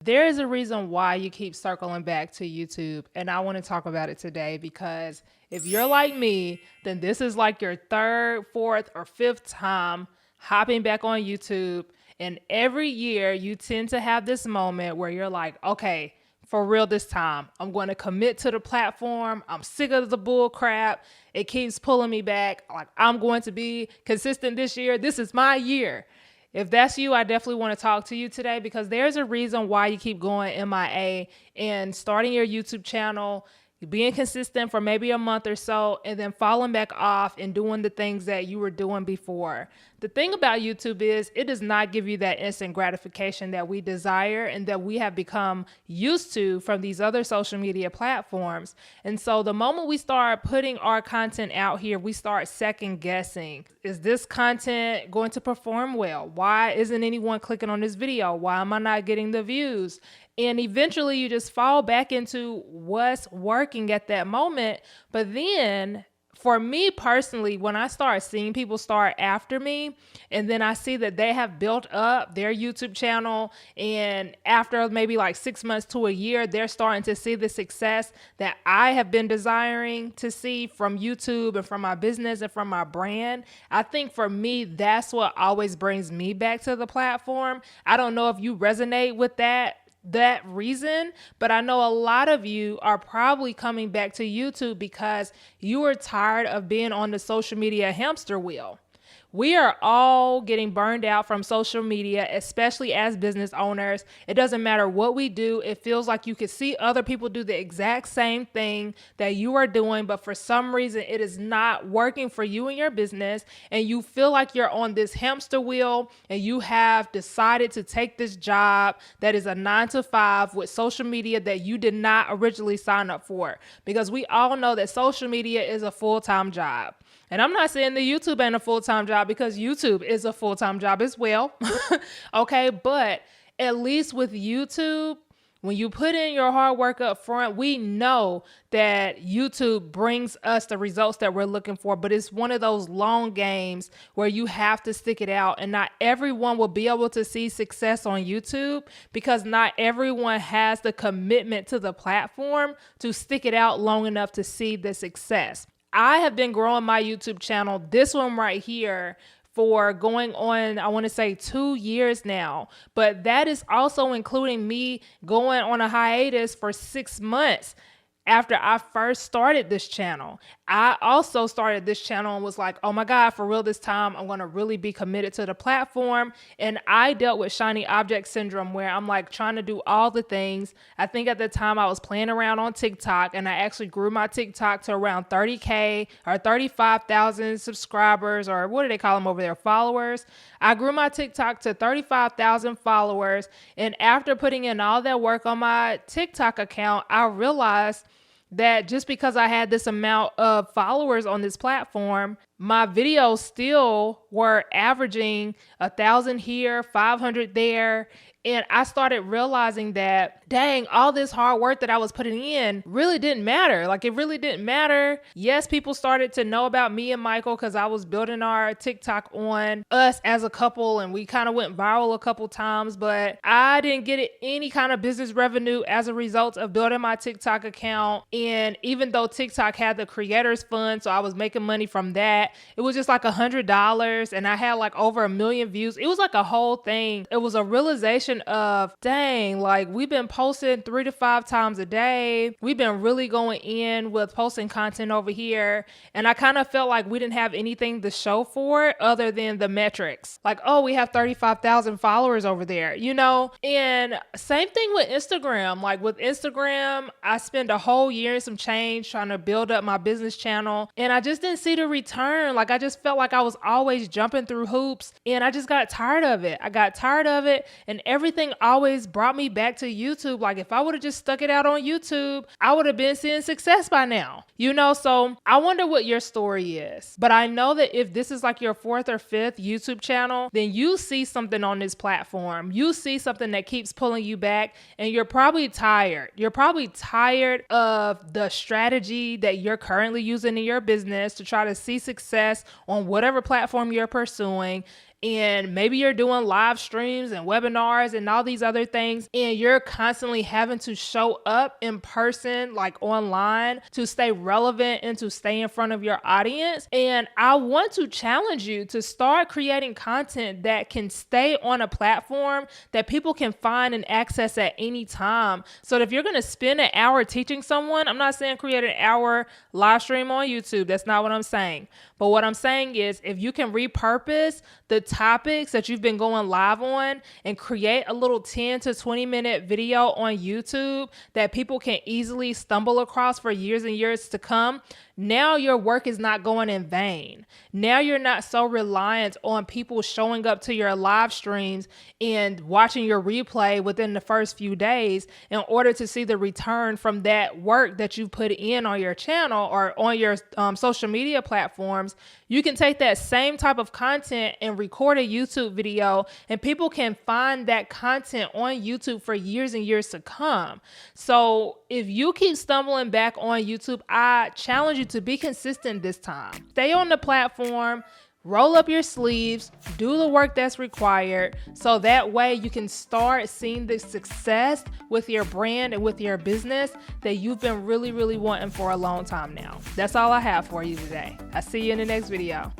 There is a reason why you keep circling back to YouTube, and I want to talk about it today because if you're like me, then this is like your third, fourth, or fifth time hopping back on YouTube. And every year you tend to have this moment where you're like, okay, for real this time, I'm going to commit to the platform. I'm sick of the bull crap. It keeps pulling me back. Like, I'm going to be consistent this year. This is my year. If that's you, I definitely want to talk to you today because there's a reason why you keep going MIA and starting your YouTube channel, being consistent for maybe a month or so, and then falling back off and doing the things that you were doing before. The thing about YouTube is it does not give you that instant gratification that we desire and that we have become used to from these other social media platforms. And so the moment we start putting our content out here, we start second guessing. Is this content going to perform well? Why isn't anyone clicking on this video? Why am I not getting the views? And eventually you just fall back into what's working at that moment. But then for me personally, when I start seeing people start after me and then I see that they have built up their YouTube channel and after maybe like 6 months to a year, they're starting to see the success that I have been desiring to see from YouTube and from my business and from my brand. I think for me, that's what always brings me back to the platform. I don't know if you resonate with that reason, but I know a lot of you are probably coming back to YouTube because you are tired of being on the social media hamster wheel. We are all getting burned out from social media, especially as business owners. It doesn't matter what we do. It feels like you can see other people do the exact same thing that you are doing, but for some reason it is not working for you and your business. And you feel like you're on this hamster wheel and you have decided to take this job that is a 9 to 5 with social media that you did not originally sign up for. Because we all know that social media is a full-time job. And I'm not saying that YouTube ain't a full-time job because YouTube is a full-time job as well. Okay, but at least with YouTube, when you put in your hard work up front, we know that YouTube brings us the results that we're looking for, but it's one of those long games where you have to stick it out, and not everyone will be able to see success on YouTube because not everyone has the commitment to the platform to stick it out long enough to see the success. I have been growing my YouTube channel, this one right here, for going on, I want to say 2 years now, but that is also including me going on a hiatus for 6 months. After I first started this channel, I also started this channel and was like, oh my God, for real this time, I'm going to really be committed to the platform. And I dealt with shiny object syndrome where I'm like trying to do all the things. I think at the time I was playing around on TikTok and I actually grew my TikTok to around 30K or 35,000 subscribers, or what do they call them over there? Followers. I grew my TikTok to 35,000 followers. And after putting in all that work on my TikTok account, I realized that just because I had this amount of followers on this platform, my videos still were averaging 1,000 here, 500 there. And I started realizing that, dang, all this hard work that I was putting in really didn't matter. Like, it really didn't matter. Yes, people started to know about me and Michael because I was building our TikTok on us as a couple, and we kind of went viral a couple times, but I didn't get any kind of business revenue as a result of building my TikTok account. And even though TikTok had the creators fund, so I was making money from that, it was just like $100 and I had like over 1 million views. It was like a whole thing. It was a realization of, dang, like we've been posting 3 to 5 times a day. We've been really going in with posting content over here. And I kind of felt like we didn't have anything to show for it other than the metrics. Like, oh, we have 35,000 followers over there, you know? And same thing with Instagram. Like with Instagram, I spent a whole year and some change trying to build up my business channel. And I just didn't see the return. Like I just felt like I was always jumping through hoops and I just got tired of it. And everything always brought me back to YouTube. Like if I would have just stuck it out on YouTube, I would have been seeing success by now, you know? So I wonder what your story is, but I know that if this is like your 4th or 5th YouTube channel, then you see something on this platform. You see something that keeps pulling you back and you're probably tired. You're probably tired of the strategy that you're currently using in your business to try to see success on whatever platform you're pursuing. and maybe you're doing live streams and webinars and all these other things, and you're constantly having to show up in person, like online, to stay relevant and to stay in front of your audience. And I want to challenge you to start creating content that can stay on a platform that people can find and access at any time. So that if you're going to spend an hour teaching someone, I'm not saying create an hour live stream on YouTube. That's not what I'm saying. But what I'm saying is, if you can repurpose the topics that you've been going live on and create a little 10 to 20 minute video on YouTube that people can easily stumble across for years and years to come, now your work is not going in vain. Now you're not so reliant on people showing up to your live streams and watching your replay within the first few days in order to see the return from that work that you put in on your channel or on your social media platforms. You can take that same type of content and record a YouTube video, and people can find that content on YouTube for years and years to come. So if you keep stumbling back on YouTube, I challenge you to be consistent this time. Stay on the platform, roll up your sleeves, do the work that's required, so that way you can start seeing the success with your brand and with your business that you've been really, really wanting for a long time now. That's all I have for you today. I'll see you in the next video.